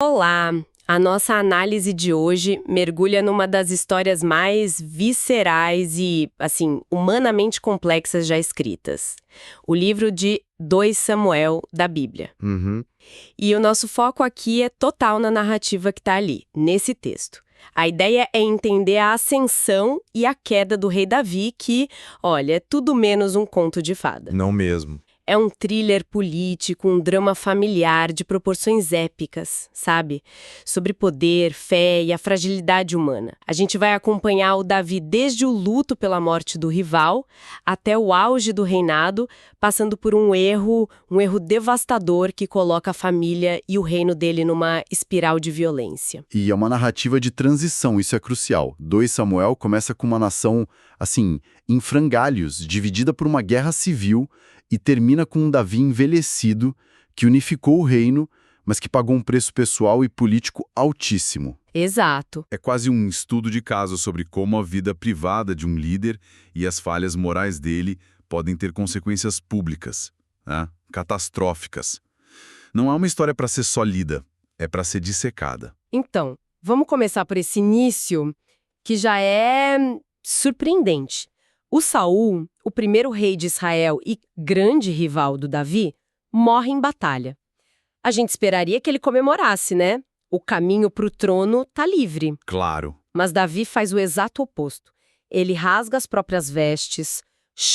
Olá! A nossa análise de hoje mergulha numa das histórias mais viscerais e, assim, humanamente complexas já escritas. O livro de 2 Samuel da Bíblia. Uhum. E o nosso foco aqui é total na narrativa que está ali, nesse texto. A ideia é entender a ascensão e a queda do rei Davi, que, olha, é tudo menos um conto de fada. Não mesmo. É um thriller político, um drama familiar de proporções épicas, sabe? Sobre poder, fé e a fragilidade humana. A gente vai acompanhar o Davi desde o luto pela morte do rival até o auge do reinado, passando por um erro devastador que coloca a família e o reino dele numa espiral de violência. E é uma narrativa de transição, isso é crucial. 2 Samuel começa com uma nação, assim, em frangalhos, dividida por uma guerra civil, e termina com um Davi envelhecido que unificou o reino, mas que pagou um preço pessoal e político altíssimo. Exato. É quase um estudo de caso sobre como a vida privada de um líder e as falhas morais dele podem ter consequências públicas, né? Catastróficas. Não é uma história para ser só lida, é para ser dissecada. Então, vamos começar por esse início, que já é surpreendente. O Saul, o primeiro rei de Israel e grande rival do Davi, morre em batalha. A gente esperaria que ele comemorasse, né? O caminho para o trono tá livre. Claro. Mas Davi faz o exato oposto. Ele rasga as próprias vestes,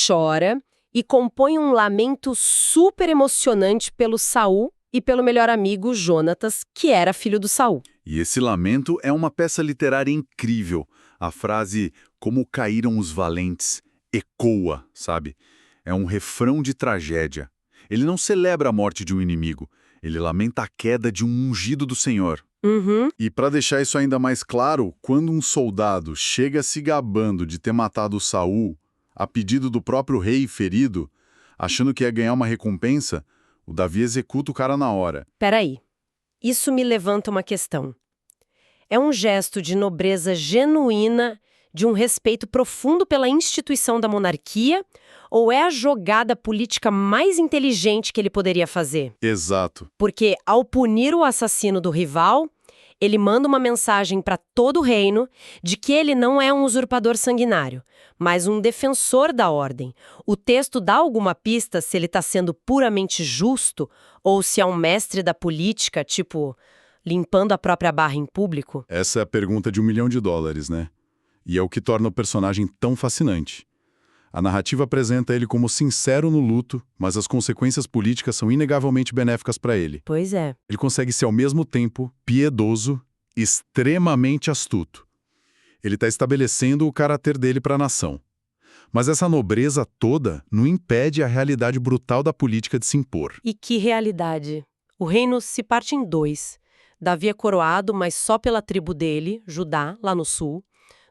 chora e compõe um lamento super emocionante pelo Saul e pelo melhor amigo Jonatas, que era filho do Saul. E esse lamento é uma peça literária incrível. A frase "como caíram os valentes" ecoa, sabe? É um refrão de tragédia. Ele não celebra a morte de um inimigo, ele lamenta a queda de um ungido do Senhor. Uhum. E para deixar isso ainda mais claro, quando um soldado chega se gabando de ter matado Saul, a pedido do próprio rei ferido, achando que ia ganhar uma recompensa, o Davi executa o cara na hora. Peraí, isso me levanta uma questão. É um gesto de nobreza genuína, de um respeito profundo pela instituição da monarquia, ou é a jogada política mais inteligente que ele poderia fazer? Exato. Porque, ao punir o assassino do rival, ele manda uma mensagem para todo o reino de que ele não é um usurpador sanguinário, mas um defensor da ordem. O texto dá alguma pista se ele está sendo puramente justo ou se é um mestre da política, tipo, limpando a própria barra em público? Essa é a pergunta de $1 milhão, né? E é o que torna o personagem tão fascinante. A narrativa apresenta ele como sincero no luto, mas as consequências políticas são inegavelmente benéficas para ele. Pois é. Ele consegue ser ao mesmo tempo piedoso, extremamente astuto. Ele está estabelecendo o caráter dele para a nação. Mas essa nobreza toda não impede a realidade brutal da política de se impor. E que realidade! O reino se parte em 2. Davi é coroado, mas só pela tribo dele, Judá, lá no sul.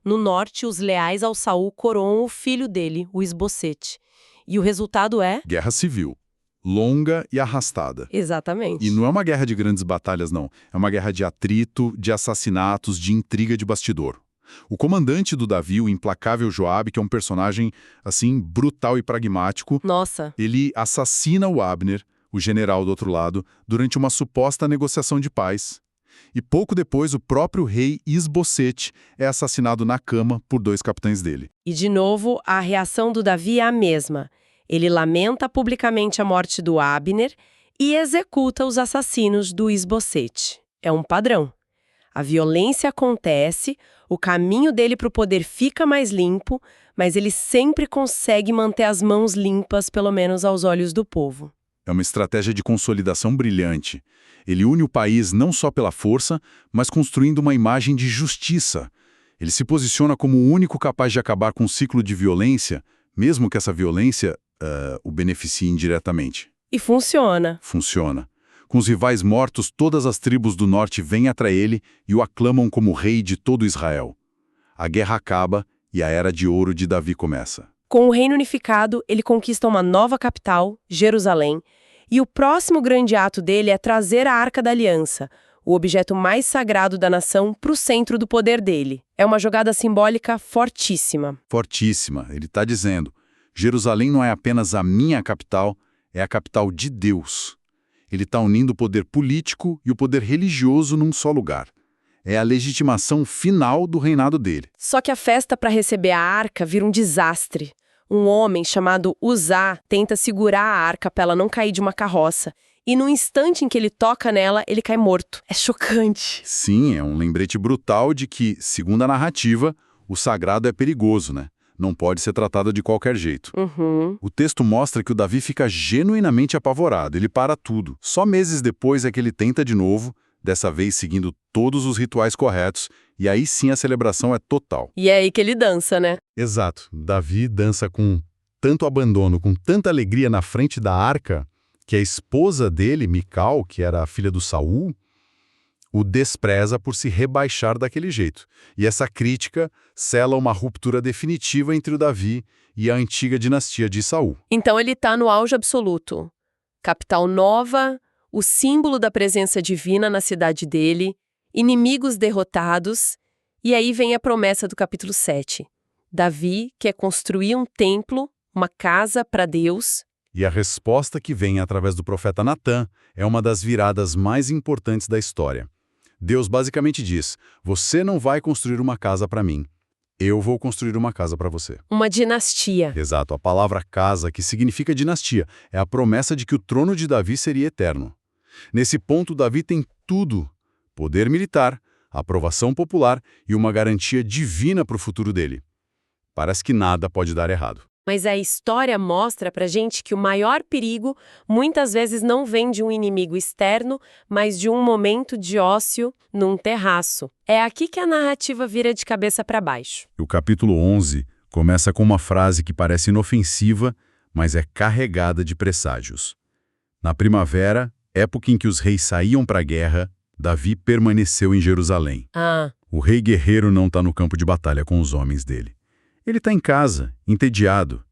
No norte, os leais ao Saul coroam o filho dele, o Isbosete. E o resultado é... Guerra civil. Longa e arrastada. Exatamente. E não é uma guerra de grandes batalhas, não. É uma guerra de atrito, de assassinatos, de intriga de bastidor. O comandante do Davi, o implacável Joabe, que é um personagem, assim, brutal e pragmático... Nossa. Ele assassina o Abner, o general do outro lado, durante uma suposta negociação de paz. E pouco depois, o próprio rei Isbosete é assassinado na cama por 2 capitães dele. E, de novo, a reação do Davi é a mesma. Ele lamenta publicamente a morte do Abner e executa os assassinos do Isbosete. É um padrão. A violência acontece, o caminho dele para o poder fica mais limpo, mas ele sempre consegue manter as mãos limpas, pelo menos aos olhos do povo. É uma estratégia de consolidação brilhante. Ele une o país não só pela força, mas construindo uma imagem de justiça. Ele se posiciona como o único capaz de acabar com um ciclo de violência, mesmo que essa violência o beneficie indiretamente. E funciona. Funciona. Com os rivais mortos, todas as tribos do norte vêm atrás ele e o aclamam como rei de todo Israel. A guerra acaba e a era de ouro de Davi começa. Com o reino unificado, ele conquista uma nova capital, Jerusalém, e o próximo grande ato dele é trazer a Arca da Aliança, o objeto mais sagrado da nação, para o centro do poder dele. É uma jogada simbólica fortíssima. Fortíssima. Ele está dizendo, Jerusalém não é apenas a minha capital, é a capital de Deus. Ele está unindo o poder político e o poder religioso num só lugar. É a legitimação final do reinado dele. Só que a festa para receber a arca vira um desastre. Um homem chamado Uzá tenta segurar a arca para ela não cair de uma carroça. E no instante em que ele toca nela, ele cai morto. É chocante. Sim, é um lembrete brutal de que, segundo a narrativa, o sagrado é perigoso, né? Não pode ser tratado de qualquer jeito. O texto mostra que o Davi fica genuinamente apavorado, ele para tudo. Só meses depois é que ele tenta de novo, dessa vez seguindo todos os rituais corretos, e aí sim a celebração é total. E é aí que ele dança, né? Exato. Davi dança com tanto abandono, com tanta alegria na frente da arca, que a esposa dele, Mical, que era a filha do Saul, o despreza por se rebaixar daquele jeito. E essa crítica sela uma ruptura definitiva entre o Davi e a antiga dinastia de Saul. Então ele tá no auge absoluto. Capital nova, o símbolo da presença divina na cidade dele, inimigos derrotados, e aí vem a promessa do capítulo 7. Davi quer construir um templo, uma casa para Deus. E a resposta que vem através do profeta Natã é uma das viradas mais importantes da história. Deus basicamente diz: você não vai construir uma casa para mim, eu vou construir uma casa para você. Uma dinastia. Exato, a palavra casa, que significa dinastia, é a promessa de que o trono de Davi seria eterno. Nesse ponto, Davi tem tudo: poder militar, aprovação popular e uma garantia divina para o futuro dele. Parece que nada pode dar errado. Mas a história mostra pra gente que o maior perigo muitas vezes não vem de um inimigo externo, mas de um momento de ócio num terraço. É aqui que a narrativa vira de cabeça para baixo. O capítulo 11 começa com uma frase que parece inofensiva, mas é carregada de presságios. Na primavera, época em que os reis saíam para a guerra, Davi permaneceu em Jerusalém. O rei guerreiro não está no campo de batalha com os homens dele. Ele está em casa, entediado.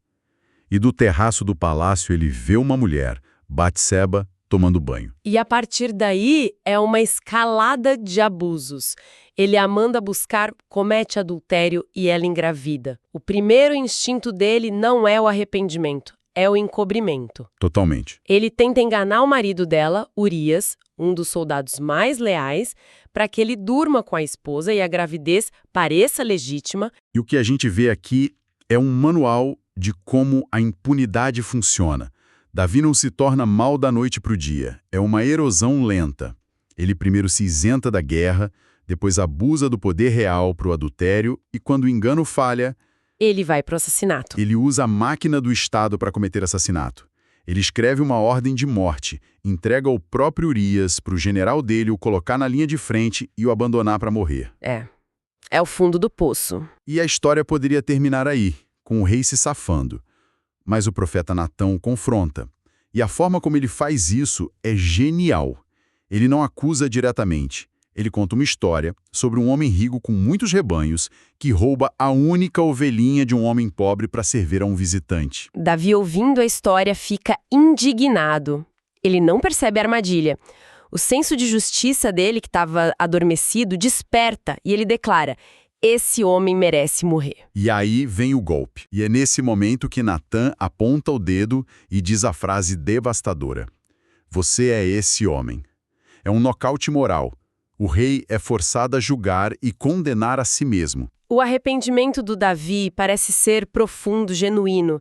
E do terraço do palácio ele vê uma mulher, Batseba, tomando banho. E a partir daí é uma escalada de abusos. Ele a manda buscar, comete adultério e ela engravida. O primeiro instinto dele não é o arrependimento, é o encobrimento. Totalmente. Ele tenta enganar o marido dela, Urias, um dos soldados mais leais, para que ele durma com a esposa e a gravidez pareça legítima. E o que a gente vê aqui é um manual de como a impunidade funciona. Davi não se torna mal da noite para o dia. É uma erosão lenta. Ele primeiro se isenta da guerra, depois abusa do poder real para o adultério e, quando o engano falha, ele vai para o assassinato. Ele usa a máquina do Estado para cometer assassinato. Ele escreve uma ordem de morte, entrega o próprio Urias para o general dele o colocar na linha de frente e o abandonar para morrer. É o fundo do poço. E a história poderia terminar aí, com o rei se safando. Mas o profeta Natã o confronta. E a forma como ele faz isso é genial. Ele não acusa diretamente. Ele conta uma história sobre um homem rico com muitos rebanhos que rouba a única ovelhinha de um homem pobre para servir a um visitante. Davi, ouvindo a história, fica indignado. Ele não percebe a armadilha. O senso de justiça dele, que estava adormecido, desperta e ele declara: esse homem merece morrer. E aí vem o golpe. E é nesse momento que Natã aponta o dedo e diz a frase devastadora: você é esse homem. É um nocaute moral. O rei é forçado a julgar e condenar a si mesmo. O arrependimento do Davi parece ser profundo, genuíno,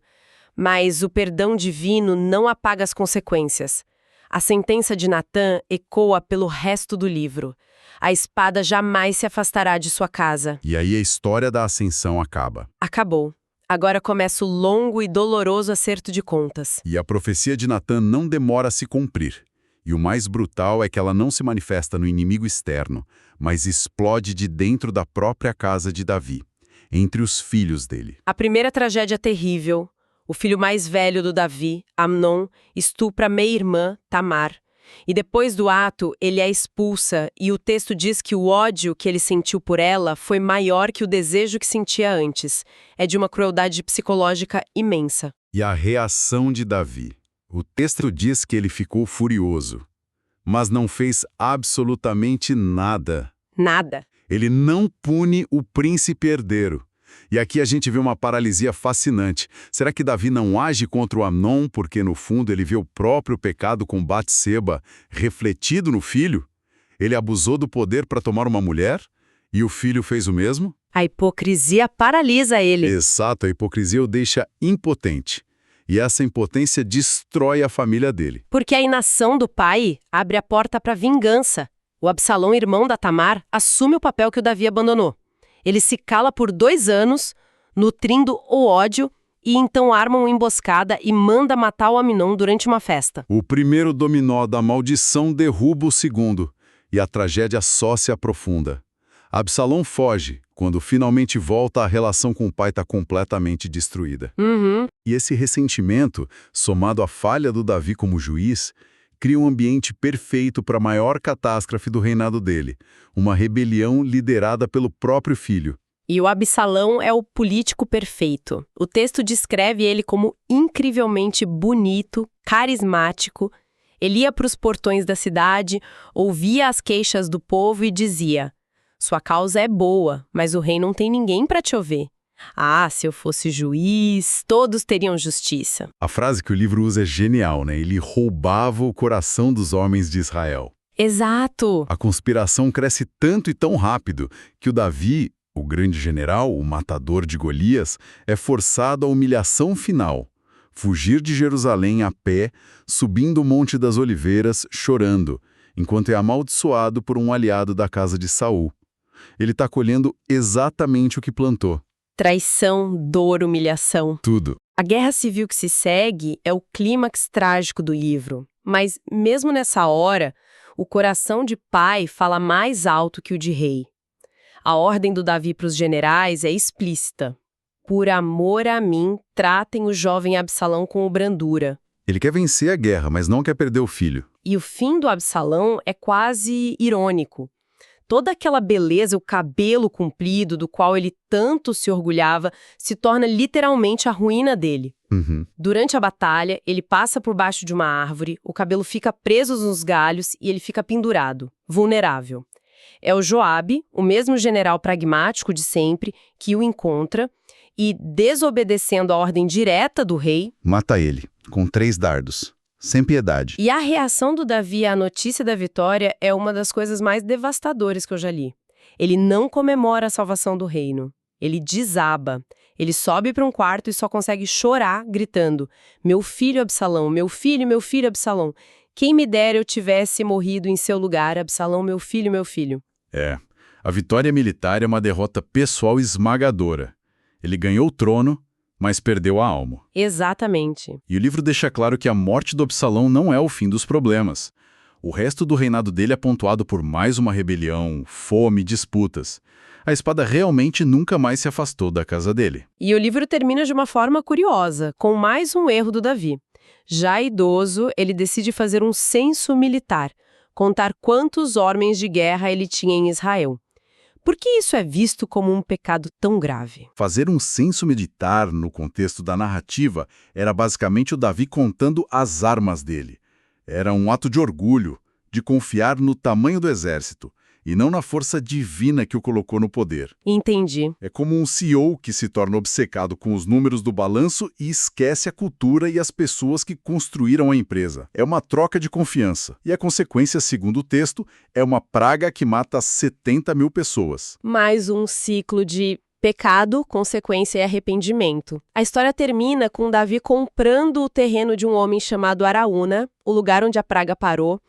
mas o perdão divino não apaga as consequências. A sentença de Natã ecoa pelo resto do livro. A espada jamais se afastará de sua casa. E aí a história da ascensão acaba. Acabou. Agora começa o longo e doloroso acerto de contas. E a profecia de Natã não demora a se cumprir. E o mais brutal é que ela não se manifesta no inimigo externo, mas explode de dentro da própria casa de Davi, entre os filhos dele. A primeira tragédia terrível. O filho mais velho do Davi, Amnon, estupra meia-irmã, Tamar. E depois do ato, ele a expulsa, e o texto diz que o ódio que ele sentiu por ela foi maior que o desejo que sentia antes. É de uma crueldade psicológica imensa. E a reação de Davi. O texto diz que ele ficou furioso, mas não fez absolutamente nada. Nada. Ele não pune o príncipe herdeiro. E aqui a gente vê uma paralisia fascinante. Será que Davi não age contra o Amnon porque, no fundo, ele vê o próprio pecado com Batseba refletido no filho? Ele abusou do poder para tomar uma mulher? E o filho fez o mesmo? A hipocrisia paralisa ele. Exato, a hipocrisia o deixa impotente. E essa impotência destrói a família dele. Porque a inação do pai abre a porta para vingança. O Absalão, irmão da Tamar, assume o papel que o Davi abandonou. Ele se cala por 2 anos, nutrindo o ódio, e então arma uma emboscada e manda matar o Amnon durante uma festa. O primeiro dominó da maldição derruba o segundo, e a tragédia só se aprofunda. Absalão foge. Quando finalmente volta, a relação com o pai está completamente destruída. E esse ressentimento, somado à falha do Davi como juiz, cria um ambiente perfeito para a maior catástrofe do reinado dele, uma rebelião liderada pelo próprio filho. E o Absalão é o político perfeito. O texto descreve ele como incrivelmente bonito, carismático. Ele ia para os portões da cidade, ouvia as queixas do povo e dizia: "Sua causa é boa, mas o rei não tem ninguém para te ouvir. Ah, se eu fosse juiz, todos teriam justiça." A frase que o livro usa é genial, né? Ele roubava o coração dos homens de Israel. Exato! A conspiração cresce tanto e tão rápido que o Davi, o grande general, o matador de Golias, é forçado à humilhação final. Fugir de Jerusalém a pé, subindo o Monte das Oliveiras, chorando, enquanto é amaldiçoado por um aliado da casa de Saul. Ele está colhendo exatamente o que plantou. Traição, dor, humilhação. Tudo. A guerra civil que se segue é o clímax trágico do livro. Mas, mesmo nessa hora, o coração de pai fala mais alto que o de rei. A ordem do Davi para os generais é explícita. Por amor a mim, tratem o jovem Absalão com brandura. Ele quer vencer a guerra, mas não quer perder o filho. E o fim do Absalão é quase irônico. Toda aquela beleza, o cabelo comprido, do qual ele tanto se orgulhava, se torna literalmente a ruína dele. Durante a batalha, ele passa por baixo de uma árvore, o cabelo fica preso nos galhos e ele fica pendurado, vulnerável. É o Joabe, o mesmo general pragmático de sempre, que o encontra e, desobedecendo a ordem direta do rei, Mata ele, com 3 dardos. Sem piedade. E a reação do Davi à notícia da vitória é uma das coisas mais devastadoras que eu já li. Ele não comemora a salvação do reino. Ele desaba. Ele sobe para um quarto e só consegue chorar, gritando: "Meu filho Absalão, meu filho Absalão. Quem me dera eu tivesse morrido em seu lugar, Absalão, meu filho, meu filho." A vitória militar é uma derrota pessoal esmagadora. Ele ganhou o trono, mas perdeu a alma. Exatamente. E o livro deixa claro que a morte do Absalão não é o fim dos problemas. O resto do reinado dele é pontuado por mais uma rebelião, fome, disputas. A espada realmente nunca mais se afastou da casa dele. E o livro termina de uma forma curiosa, com mais um erro do Davi. Já idoso, ele decide fazer um censo militar, contar quantos homens de guerra ele tinha em Israel. Por que isso é visto como um pecado tão grave? Fazer um censo militar, no contexto da narrativa, era basicamente o Davi contando as armas dele. Era um ato de orgulho, de confiar no tamanho do exército, e não na força divina que o colocou no poder. Entendi. É como um CEO que se torna obcecado com os números do balanço e esquece a cultura e as pessoas que construíram a empresa. É uma troca de confiança. E a consequência, segundo o texto, é uma praga que mata 70 mil pessoas. Mais um ciclo de pecado, consequência e arrependimento. A história termina com Davi comprando o terreno de um homem chamado Araúna, o lugar onde a praga parou,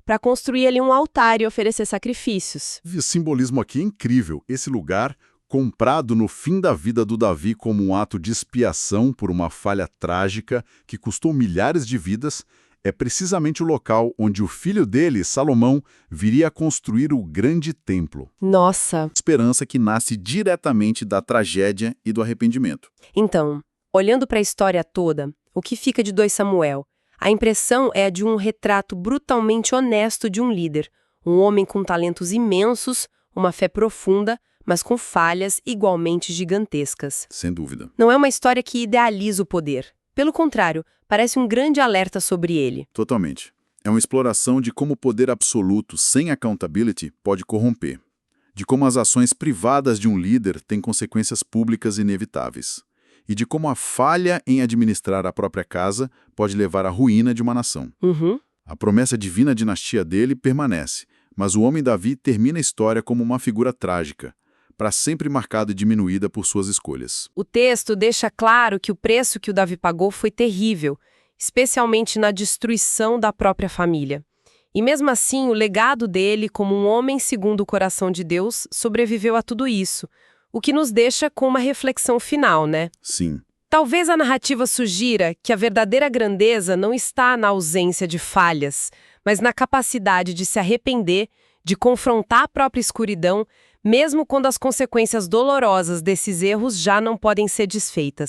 para construir ali um altar e oferecer sacrifícios. O simbolismo aqui é incrível. Esse lugar, comprado no fim da vida do Davi como um ato de expiação por uma falha trágica que custou milhares de vidas, é precisamente o local onde o filho dele, Salomão, viria a construir o grande templo. Nossa! Esperança que nasce diretamente da tragédia e do arrependimento. Então, olhando para a história toda, o que fica de 2 Samuel? A impressão é a de um retrato brutalmente honesto de um líder, um homem com talentos imensos, uma fé profunda, mas com falhas igualmente gigantescas. Sem dúvida. Não é uma história que idealiza o poder. Pelo contrário, parece um grande alerta sobre ele. Totalmente. É uma exploração de como o poder absoluto sem accountability pode corromper. de como as ações privadas de um líder têm consequências públicas inevitáveis, e de como a falha em administrar a própria casa pode levar à ruína de uma nação. Uhum. A promessa divina dinastia dele permanece, mas o homem Davi termina a história como uma figura trágica, para sempre marcada e diminuída por suas escolhas. O texto deixa claro que o preço que o Davi pagou foi terrível, especialmente na destruição da própria família. E mesmo assim, o legado dele como um homem segundo o coração de Deus sobreviveu a tudo isso, o que nos deixa com uma reflexão final, né? Sim. Talvez a narrativa sugira que a verdadeira grandeza não está na ausência de falhas, mas na capacidade de se arrepender, de confrontar a própria escuridão, mesmo quando as consequências dolorosas desses erros já não podem ser desfeitas.